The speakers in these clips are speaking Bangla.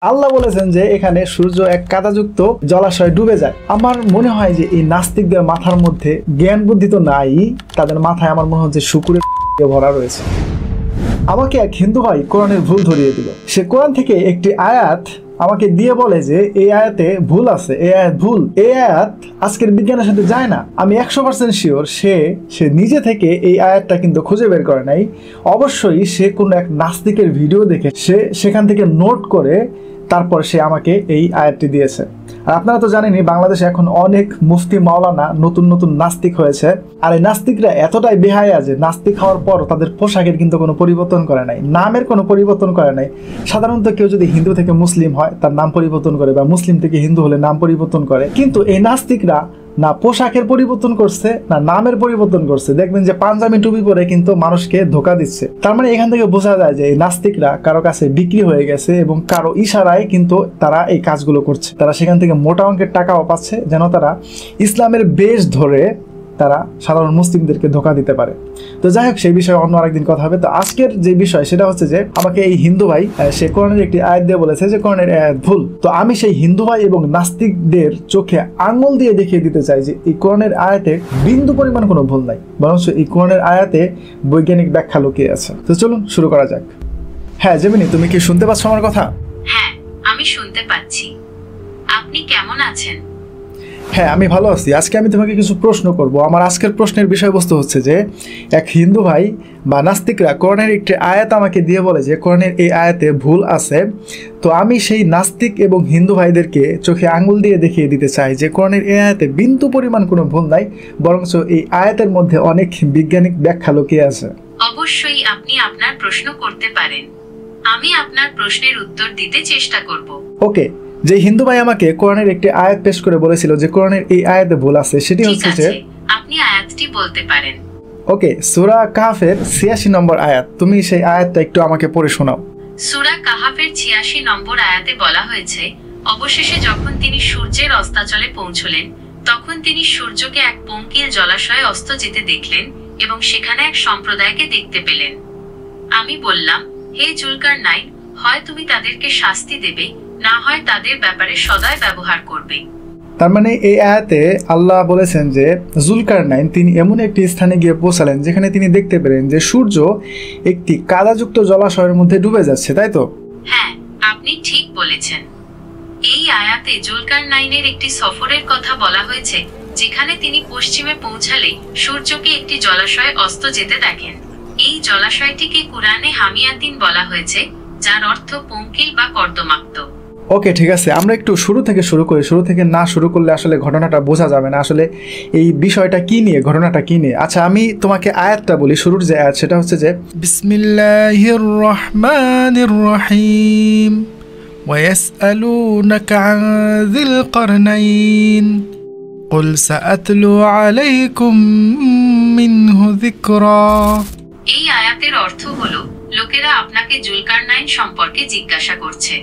আল্লাহ বলেছেন যে এখানে সূর্য এক কাদাযুক্ত জলাশয় ডুবে যায়। আমার মনে হয় যে এই নাস্তিকদের মাথার মধ্যে জ্ঞান বুদ্ধি তো নাই, তাদের মাথায় আমার মনে হচ্ছে শুকুরের ভরা রয়েছে। আমাকে এক হিন্দু ভাই কোরআনের ভুল ধরিয়ে দিল। সে কোরআন থেকে একটি আয়াত আমাকে দিয়ে বলে যে এই আয়াতে ভুল আছে, এই আয়াত ভুল, এই আয়াত আজকের বিজ্ঞানের সাথে যায় না। আমি 100% শিওর সে নিজে থেকে এই আয়াতটা কিন্তু খুঁজে বের করে নাই। অবশ্যই সে কোনো এক নাস্তিকের ভিডিও দেখে সে সেখান থেকে নোট করে তারপর সে আমাকে এই আয়াতটি দিয়েছে। আর আপনারা তো জানেনই বাংলাদেশে এখন অনেক মুফতি মাওলানা নতুন নতুন নাস্তিক হয়েছে। আর এই নাস্তিকরা এতটাই বেহায়া যে নাস্তিক হওয়ার পর তাদের পোশাকের কিন্তু কোনো পরিবর্তন করে নাই, নামের কোনো পরিবর্তন করে নাই। সাধারণত কেউ যদি হিন্দু থেকে মুসলিম হয় তার নাম পরিবর্তন করে, বা মুসলিম থেকে হিন্দু হলে নাম পরিবর্তন করে, কিন্তু এই নাস্তিকরা না পোশাকের পরিবর্তন করছে না নামের পরিবর্তন করছে। দেখবেন যে পাঞ্জাবি টুপি পরে কিন্তু মানুষকে ধোকা দিচ্ছে। তার মানে এখান থেকে বোঝা যায় যে এই নাস্তিকরা কারো কাছে বিক্রি হয়ে গেছে এবং কারো ইশারায় কিন্তু তারা এই কাজগুলো করছে। তারা সেখান থেকে মোটা অঙ্কের টাকাও পাচ্ছে যেন তারা ইসলামের বেশ ধরে তারা সাধারণ মুসলিমদেরকে ধোকা দিতে পারে। তো যাই হোক, সেই বিষয়ে অন্য আরেকদিন কথা হবে। তো আজকের যে বিষয় সেটা হচ্ছে যে আমাকে এই হিন্দু ভাই সে কোরআনের একটি আয়াত দিয়ে বলেছে যে কোরআনের আয়াত ভুল। তো আমি সেই হিন্দু ভাই এবং নাস্তিকদের চোখে আঙুল দিয়ে দেখিয়ে দিতে চাই যে এই কোরআনের আয়াতে বিন্দু পরিমাণ কোনো ভুল নাই, বরং এই কোরআনের আয়াতে বৈজ্ঞানিক ব্যাখ্যা লুকিয়ে আছে। তো চলুন শুরু করা যাক। হ্যাঁ জেমিনি, তুমি কি শুনতে পাচ্ছ আমার কথা? হ্যাঁ, আমি শুনতে পাচ্ছি। আপনি কেমন আছেন? হ্যাঁ, আমি ভালো আছি। আজকে আমি তোমাকে কিছু প্রশ্ন করব। আমার আজকের প্রশ্নের বিষয়বস্তু হচ্ছে যে এক হিন্দু ভাই বা নাস্তিকরা কোরআনের একটি আয়াত আমাকে দিয়ে বলে যে কোরআনের এই আয়াতে ভুল আছে। তো আমি সেই নাস্তিক এবং হিন্দু ভাইদেরকে চোখে আঙুল দিয়ে দেখিয়ে দিতে চাই যে কোরআনের এই আয়াতে বিন্দু পরিমাণ কোনো ভুল নাই, বরঞ্চ এই আয়াতের মধ্যে অনেক বৈজ্ঞানিক ব্যাখ্যা লুকিয়ে আছে। অবশ্যই আপনি আপনার প্রশ্ন করতে পারেন। আমি আপনার প্রশ্নের উত্তর দিতে চেষ্টা করব। ওকে, যে হিন্দু ভাই আমাকে কোরআনের একটি আয়াত পেশ করে বলেছিল যে কোরআনের এই আয়াতে ভুল আছে, সেটি হচ্ছে যে আপনি আয়াতটি বলতে পারেন। ওকে, সূরা কাহফের 86 নম্বর আয়াত। তুমি সেই আয়াতটা একটু আমাকে পড়ে শোনাও। সূরা কাহফের 86 নম্বর আয়াতে বলা হয়েছে, অবশেষে যখন তিনি সূর্যের অস্তাচলে পৌঁছলেন তখন তিনি সূর্যকে এক পঙ্কিল জলাশয়ে অস্ত যেতে দেখলেন এবং সেখানে এক সম্প্রদায়কে দেখতে পেলেন। আমি বললাম, হে জুলকারনাইন, হয় তুমি তাদেরকে শাস্তি দেবে, না হয় তাদের ব্যাপারে সদয় ব্যবহার করবে। তার মানে এই আয়াতে আল্লাহ বলেছেন যে জুলকারনাইন তিনি এমন একটি স্থানে গিয়ে পৌঁছালেন যেখানে তিনি দেখতে পেলেন যে সূর্য একটি কাদাযুক্ত জলাশয়ের মধ্যে ডুবে যাচ্ছে, তাই তো? হ্যাঁ, আপনি ঠিক বলেছেন। এই আয়াতে জুলকারনাইনের একটি সফরের কথা বলা হয়েছে যেখানে তিনি পশ্চিমে পৌঁছালে সূর্যকে একটি জলাশয়ে অস্ত যেতে দেখেন। এই জলাশয়টিকে কুরআনে হামিয়াতিন বলা হয়েছে, যার অর্থ পঙ্কিল বা কর্দমাক্ত। ওকে, ঠিক আছে, আমরা একটু শুরু থেকে শুরু করি। শুরু থেকে না শুরু করলে আসলে ঘটনাটা বোঝা যাবে না আসলে এই বিষয়টা কি নিয়ে, ঘটনাটা কি নিয়ে। আচ্ছা, আমি তোমাকে আয়াতটা বলি। শুরুর যে আয়াত সেটা হচ্ছে যে বিসমিল্লাহির রহমানির রহিম ওয়ায়াসআলুনাকা আন যিল কারনাইন কুল সাআতলু আলাইকুম মিনহু যিকরা। এই আয়াতের অর্থ হলো, লোকেরা আপনাকে জুলকারনাইন সম্পর্কে জিজ্ঞাসা করছে,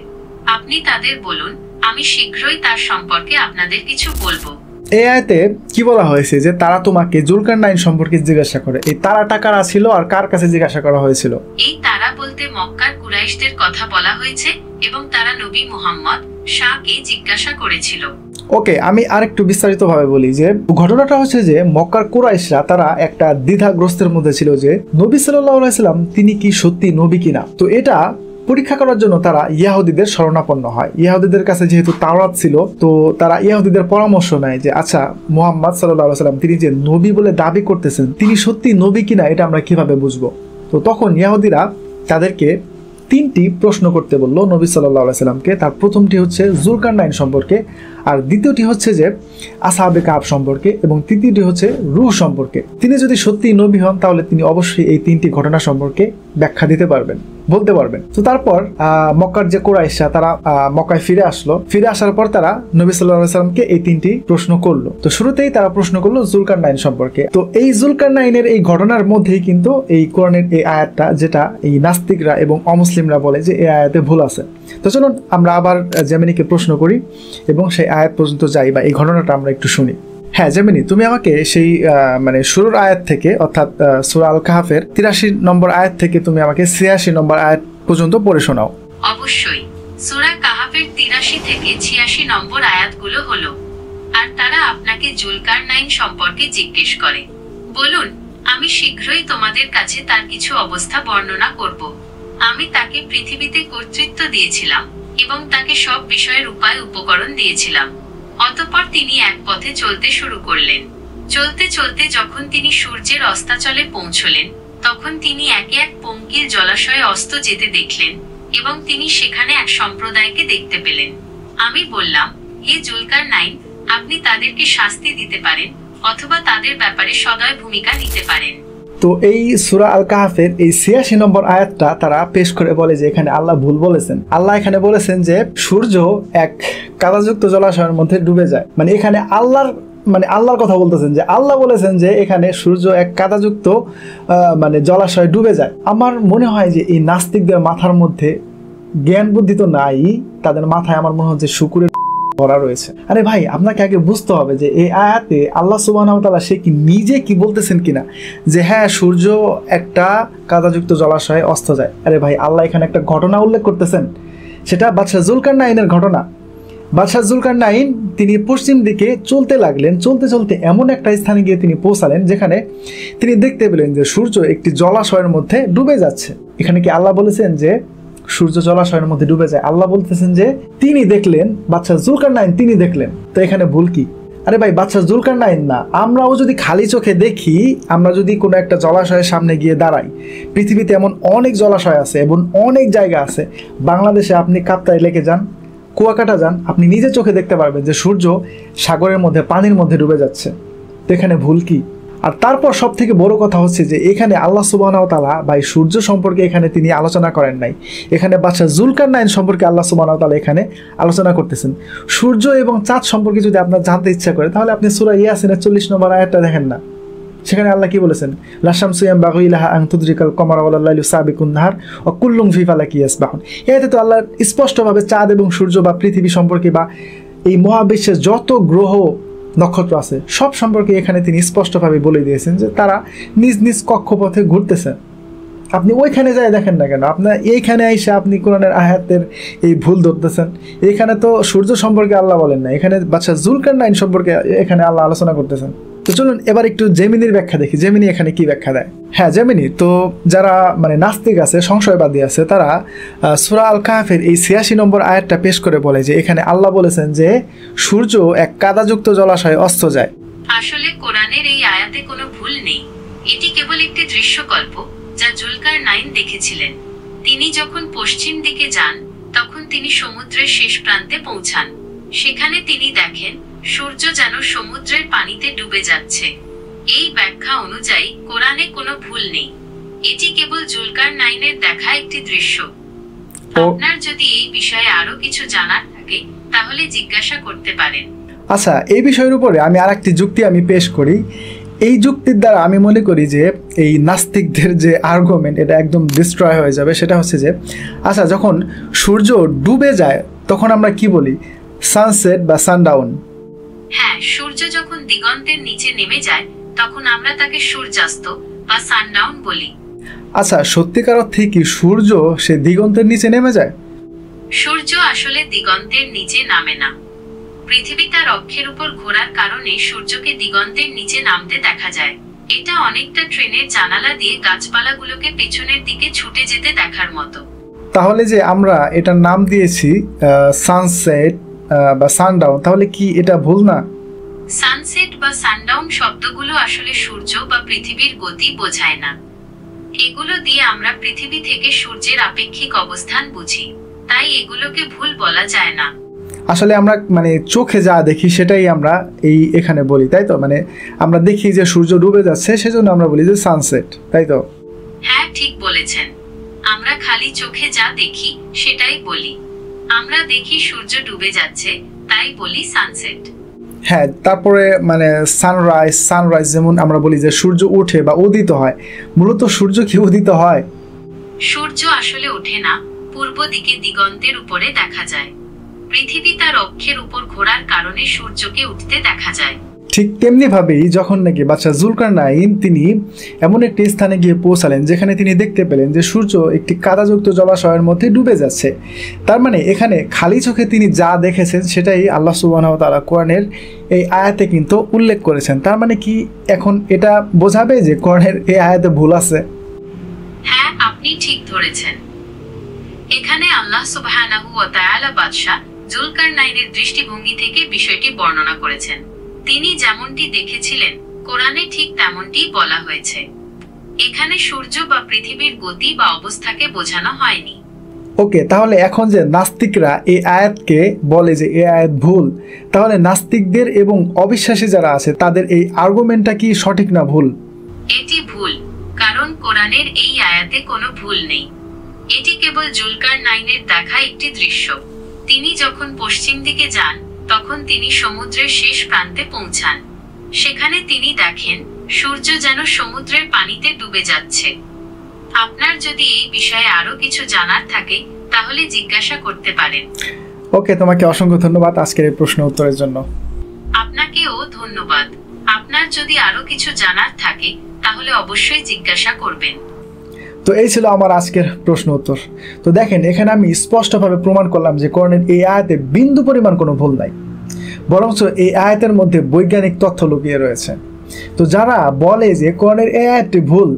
আপনি তাদের বলুন আমি শীঘ্রই তার সম্পর্কে আপনাদের কিছু বলবো। এই আয়াতে কি বলা হয়েছে যে তারা তোমাকে জুলকারনাইন সম্পর্কে জিজ্ঞাসা করে। এই তারাটা কারা ছিল আর কার কাছে জিজ্ঞাসা করা হয়েছিল? এই তারা বলতে মক্কার কুরাইশদের কথা বলা হয়েছে এবং তারা নবী মুহাম্মদ শাহকে জিজ্ঞাসা করেছিল। ওকে, আমি আরেকটু বিস্তারিতভাবে বলি যে ঘটনাটা হচ্ছে যে মক্কার কুরাইশরা তারা একটা দ্বিধাগ্রস্তের মধ্যে ছিল যে নবী সাল্লাল্লাহু আলাইহি সাল্লাম তিনি কি সত্যি নবী কিনা। তো এটা পরীক্ষা করার জন্য তারা ইহুদিদের শরণাপন্ন হয়। ইহুদিদের কাছে যেহেতু তাওরাত ছিল, তো তারা ইহুদিদের পরামর্শ নেয় যে আচ্ছা, মুহাম্মদ সাল্লাল্লাহু আলাইহি সাল্লাম তিনি যে নবী বলে দাবি করতেছেন তিনি সত্যি নবী কিনা এটা আমরা কিভাবে বুঝবো। তো তখন ইহুদিরা তাদেরকে 3টি প্রশ্ন করতে বললো নবী সাল্লাল্লাহু আলাইহি সাল্লামকে। তার প্রথমটি হচ্ছে জুলকারনাইন সম্পর্কে, আর দ্বিতীয়টি হচ্ছে যে আসহাবে কাহফ সম্পর্কে, এবং তৃতীয়টি হচ্ছে রূহ সম্পর্কে। তিনি যদি সত্যি নবী হন তাহলে তিনি অবশ্যই এই 3টি ঘটনা সম্পর্কে ব্যাখ্যা দিতে পারবেন, বলতে পারবেন। তো তারপর মক্কার যে কুরাইশরা তারা মক্কায় ফিরে আসলো। ফিরে আসার পর তারা নবী সাল্লাল্লাহু আলাইহি সাল্লামকে এই 3টি প্রশ্ন করলো। তো শুরুতেই তারা প্রশ্ন করলো জুলকারনাইন সম্পর্কে। তো এই জুলকারনাইনের এই ঘটনার মধ্যেই কিন্তু এই কোরআনের এই আয়াতটা, যেটা এই নাস্তিকরা এবং অমুসলিমরা বলে যে এই আয়াতে ভুল আছে। তো চলুন আমরা আবার জেমিনিকে প্রশ্ন করি এবং সেই আয়াত পর্যন্ত যাই, বা এই ঘটনাটা আমরা একটু শুনি। হ্যাঁ জেমিনি, তুমি আমাকে সেই মানে শুরুর আয়াত থেকে অর্থাৎ সূরা আল কাহফের 83 নম্বর আয়াত থেকে তুমি আমাকে 86 নম্বর আয়াত পর্যন্ত পড়ে শোনাও। অবশ্যই। সূরা কাহফের কাহাফের ৮৩ থেকে ৮৬ নম্বর আয়াতগুলো হলো, আর তারা আপনাকে জুলকারনাইন সম্পর্কে জিজ্ঞেস করে, বলুন, আমি শীঘ্রই তোমাদের কাছে তার কিছু অবস্থা বর্ণনা করব। আমি তাকে পৃথিবীতে কর্তৃত্ব দিয়েছিলাম এবং তাকে সব বিষয়ের উপায় উপকরণ দিয়েছিলাম। অতঃপর তিনি এক পথে চলতে শুরু করলেন। চলতে চলতে যখন তিনি সূর্যের অস্তাচলে পৌঁছলেন, তখন তিনি একে এক পঙ্কিল জলাশয়ে অস্ত যেতে দেখলেন এবং তিনি সেখানে এক সম্প্রদায়কে দেখতে পেলেন। আমি বললাম, হে জুলকারনাইন, আপনি তাদেরকে শাস্তি দিতে পারেন অথবা তাদের ব্যাপারে সদয় ভূমিকা নিতে পারেন। তো এই সূরা আল কাহাফের এই ৮৬ নম্বর আয়াতটা তারা পেশ করে বলে যে এখানে আল্লাহ ভুল বলেছেন। আল্লাহ এখানে বলেছেন যে সূর্য এক কাদাযুক্ত জলাশয়ের মধ্যে ডুবে যায়। মানে এখানে আল্লাহর কথা বলতেছেন যে আল্লাহ বলেছেন যে এখানে সূর্য এক কাদাযুক্ত জলাশয়ে ডুবে যায়। আমার মনে হয় যে এই নাস্তিকদের মাথার মধ্যে জ্ঞান বুদ্ধি তো নাই, তাদের মাথায় আমার মনে হচ্ছে শুকুরের ভরা রয়েছে। আরে ভাই, আপনাকে আগে বুঝতে হবে যে এই আয়াতে আল্লাহ সুবহানাহু ওয়া তাআলা সে কি নিজে কি বলতেছেন কিনা যে হ্যাঁ সূর্য একটা কাদাযুক্ত জলাশয়ে অস্ত যায়। আরে ভাই, আল্লাহ এখানে একটা ঘটনা উল্লেখ করতেছেন, সেটা বাদশাহ জুলকারনাইনের ঘটনা। বাদশাহ জুলকারনাইন তিনি পশ্চিম দিকে চলতে লাগলেন। চলতে চলতে এমন একটা স্থানে গিয়ে তিনি পৌঁছালেন যেখানে তিনি দেখতে পেলেন যে সূর্য একটি জলাশয়ের মধ্যে ডুবে যাচ্ছে। এখানে কি আল্লাহ বলেছেন যে সূর্য জলাশয়ের মধ্যে ডুবে যায়? আল্লাহ বলতেছেন যে তিনি দেখলেন, বাদশাহ জুলকারনাইন তিনি দেখলেন। তো এখানে ভুল কি? আরে ভাই, বাদশাহ জুলকারনাইন না, আমরাও যদি খালি চোখে দেখি, আমরা যদি কোনো একটা জলাশয়ের সামনে গিয়ে দাঁড়াই, পৃথিবীতে এমন অনেক জলাশয় আছে এবং অনেক জায়গা আছে। বাংলাদেশে আপনি কাপ্তাই লেকে যান, কুয়াকাটা যান, আপনি নিজে চোখে দেখতে পারবেন যে সূর্য সাগরের মধ্যে, পানির মধ্যে ডুবে যাচ্ছে। তো এখানে ভুল কি? আর তারপর সব থেকে বড় কথা হচ্ছে যে এখানে আল্লাহ সুবহানাহু ওয়া তাআলা ভাই সূর্য সম্পর্কে এখানে তিনি আলোচনা করেন নাই। এখানে বাদশাহ জুলকারনাইন সম্পর্কে আল্লাহ সুবহানাহু ওয়া তাআলা এখানে আলোচনা করতেছেন। সূর্য এবং চাঁদ সম্পর্কে যদি আপনার জানতে ইচ্ছা করে, তাহলে আপনি সূরা ইয়াসিনের ৪০ নম্বর আয়াতটা দেখেন না। সেখানে আল্লাহ কি বলেছেন? লা শামসু ইয়ানবাগি লাহা আন তুদরিকাল কমারা ওয়াল লাইলু সাবিকুন নাহার ওয়া কুল্লুম ফি ফালাকি ইয়াসবাহুন। এতে তো আল্লাহ স্পষ্টভাবে চাঁদ এবং সূর্য বা পৃথিবী সম্পর্কে বা এই মহাবিশ্বের যত গ্রহ নক্ষত্র আছে সব সম্পর্কে এখানে তিনি স্পষ্টভাবে বলে দিয়েছেন যে তারা নিজ নিজ কক্ষপথে ঘুরতেছে। আপনি ওইখানে যাই দেখেন না কেন? আপনার এইখানে এসে আপনি কোরআনের আয়াতের এই ভুল ধরতেছেন। এখানে তো সূর্য সম্পর্কে আল্লাহ বলেন না, এখানে বাদশাহ জুলকারনাইন সম্পর্কে এখানে আল্লাহ আলোচনা করতেছেন। তো চলুন এবার একটু জেমিনির ব্যাখ্যা দেখি, জেমিনি এখানে কি ব্যাখ্যা দেয়। হ্যাঁ, জেমিনি তো যারা নাস্তিক আছে, সংশয়বাদী আছে, তারা সূরা আল কাহাফের এই ৮৬ নম্বর আয়াতটা পেশ করে বলে যে এখানে আল্লাহ বলেছেন যে সূর্য এক কাদাযুক্ত জলাশয়ে অস্ত যায়। আসলে কোরআনের এই আয়াতে কোনো ভুল নেই। এটি কেবল একটি দৃশ্যকল্প যা জুলকারনাইন দেখেছিলেন। তিনি যখন পশ্চিম দিকে যান, তখন তিনি সমুদ্রের শেষ প্রান্তে পৌঁছান। সেখানে তিনি দেখেন সূর্য যেন সমুদ্রের পানিতে ডুবে যাচ্ছে। এই ব্যাখ্যা অনুযায়ী কোরআনে কোনো ভুল নেই। এটি কেবল জুলকারনাইনের দেখা একটি দৃশ্য। আপনার যদি এই বিষয়ে আরো কিছু জানার থাকে তাহলে জিজ্ঞাসা করতে পারেন। আচ্ছা, এই বিষয়ের উপরে আমি আরেকটি যুক্তি আমি পেশ করি। এই যুক্তির দ্বারা আমি মনে করি যে এই নাস্তিকদের যে আর্গুমেন্ট এটা একদম ডিস্ট্রয় হয়ে যাবে। সেটা হচ্ছে যে আচ্ছা, যখন সূর্য ডুবে যায় তখন আমরা কি বলি? সানসেট বা সানডাউন। হ্যাঁ, সূর্য যখন দিগন্তের নিচে নেমে যায় তখন আমরা তাকে সূর্যাস্ত বা সানডাউন বলি। আচ্ছা, সত্যিকার অর্থে কি সূর্য সে দিগন্তের নিচে নেমে যায়? সূর্য আসলে দিগন্তের নিচে নামে না। পৃথিবী তার অক্ষের উপর ঘোরার কারণে সূর্যকে দিগন্তের নিচে নামতে দেখা যায়। এটা অনেকটা ট্রেনের জানালা দিয়ে গাছপালাগুলোকে পেছনের দিকে ছুটে যেতে দেখার মতো। তাহলে যে আমরা এটার নাম দিয়েছি সানসেট বা সানডাউন, তাহলে কি এটা ভুল না? সানসেট বা সানডাউন শব্দগুলো আসলে সূর্য বা পৃথিবীর গতি বোঝায় না। এগুলো দিয়ে আমরা পৃথিবী থেকে সূর্যের আপেক্ষিক অবস্থান বুঝি, তাই এগুলোকে ভুল বলা যায় না। আসলে আমরা চোখে যা দেখি সেটাই আমরা এখানে বলি, তাই তো? আমরা দেখি যে সূর্য ডুবে যাচ্ছে, সেজন্য আমরা বলি যে সানসেট, তাই তো? হ্যাঁ, ঠিক বলেছেন। আমরা খালি চোখে যা দেখি সেটাই বলি। আমরা দেখি সূর্য ডুবে যাচ্ছে, তাই বলি সানসেট। হ্যাঁ, তারপরে সানরাইজ যেমন আমরা বলি যে সূর্য ওঠে বা উদিত হয়। মূলত সূর্য কি উদিত হয়? সূর্য আসলে ওঠে না, পূর্ব দিকে দিগন্তের উপরে দেখা যায়। পৃথিবী তার অক্ষের উপর ঘোরার কারণে সূর্যকে উঠতে দেখা যায়। ঠিক তেমনিভাবেই যখন নাকি বাদশাহ জুলকারনাইন তিনি এমন একটি স্থানে গিয়ে পৌঁছালেন যেখানে তিনি দেখতে পেলেন যে সূর্য একটি কাদাযুক্ত জলাশয়ের মধ্যে ডুবে যাচ্ছে। তার মানে এখানে খালি চোখে তিনি যা দেখেছেন সেটাই আল্লাহ সুবহানাহু ওয়া তাআলা কোরআনের এই আয়াতে কিন্তু উল্লেখ করেছেন। তার মানে কি এখন এটা বোঝাবে যে কোরআনের এই আয়াতে ভুল আছে? হ্যাঁ, আপনি ঠিক ধরেছেন। এখানে আল্লাহ সুবহানাহু ওয়া তাআলা বাদশাহ জুলকারনাইনের দৃষ্টিভঙ্গি থেকে বিষয়টি বর্ণনা করেছেন। তিনি যেমনটি দেখেছিলেন কোরআনে ঠিক তেমনটিই বলা হয়েছে। এখানে সূর্য বা পৃথিবীর গতি বা অবস্থাকে বোঝানো হয়নি। ওকে, তাহলে এখন যে নাস্তিকরা এই আয়াতকে বলে যে এই আয়াত ভুল, তাহলে নাস্তিকদের এবং অবিশ্বাসী যারা আছে তাদের এই আর্গুমেন্টটা কি সঠিক না ভুল? এটি ভুল, কারণ কোরআনের এই আয়াতে কোনো ভুল নেই। এটি কেবল জুলকারনাইনের দেখা একটি দৃশ্য। তিনি যখন পশ্চিম দিকে যান তখন তিনি সমুদ্রের শেষ প্রান্তে পৌঁছান। সেখানে তিনি দেখেন সূর্য যেন সমুদ্রের পানিতে ডুবে যাচ্ছে। আপনার যদি এই বিষয়ে আরো কিছু জানার থাকে তাহলে জিজ্ঞাসা করতে পারেন। ওকে, তোমাকে অসংখ্য ধন্যবাদ আজকের এই প্রশ্ন উত্তরের জন্য। আপনাকেও ধন্যবাদ। আপনার যদি আরো কিছু জানার থাকে তাহলে অবশ্যই জিজ্ঞাসা করবেন। তো এই ছিল আমার আজকের প্রশ্ন উত্তর। তো দেখেন, এখানে আমি স্পষ্টভাবে প্রমাণ করলাম যে কোরআনের এই আয়াতে বিন্দু পরিমাণ কোনো ভুল নাই, বরঞ্চ এই আয়াতের মধ্যে বৈজ্ঞানিক তথ্য লুকিয়ে রয়েছে। তো যারা বলে যে কোরআনের এই আয়াতটি ভুল,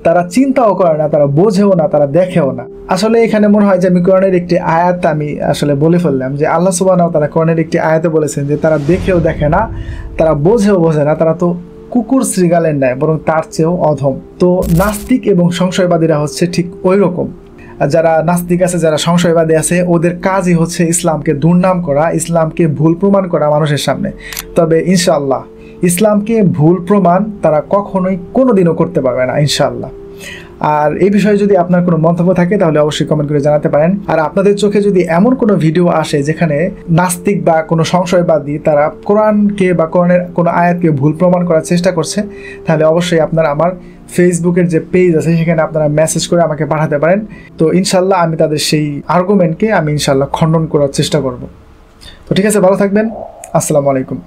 তারা চিন্তাও করে না, তারা বোঝেও না, তারা দেখেও না। আসলে এখানে মনে হয় যে আমি কোরআনের একটি আয়াত আমি আসলে বলে ফেললাম যে আল্লাহ সুবহানাহু ওয়া তাআলা কোরআনের একটি আয়াতে বলেছেন যে তারা দেখেও দেখে না, তারা বোঝেও বোঝে না, তারা তো কুকুর শৃগালের ন্যায়, বরং তার চেয়েও অধম। তো নাস্তিক এবং সংশয়বাদীরা হচ্ছে ঠিক ওই রকম। যারা নাস্তিক আছে, যারা সংশয়বাদী আছে, ওদের কাজই হচ্ছে ইসলামকে দুর্নাম করা, ইসলামকে ভুল প্রমাণ করা মানুষের সামনে। তবে ইনশাআল্লাহ ইসলামকে ভুল প্রমাণ তারা কখনোই কোনোদিনও করতে পারবে না ইনশাআল্লাহ। আর এই বিষয়ে যদি আপনার কোনো মন্তব্য থাকে তাহলে অবশ্যই কমেন্ট করে জানাতে পারেন। আর আপনাদের চোখে যদি এমন কোনো ভিডিও আসে যেখানে নাস্তিক বা কোনো সংশয়বাদী তারা কোরআনকে বা কোরআনের কোনো আয়াতকে ভুল প্রমাণ করার চেষ্টা করছে, তাহলে অবশ্যই আপনারা আমার ফেসবুকের যে পেজ আছে সেখানে আপনারা মেসেজ করে আমাকে পাঠাতে পারেন। তো ইনশাল্লাহ আমি তাদের সেই আর্গুমেন্টকে আমি ইনশাল্লাহ খণ্ডন করার চেষ্টা করব। তো ঠিক আছে, ভালো থাকবেন। আসসালামু আলাইকুম।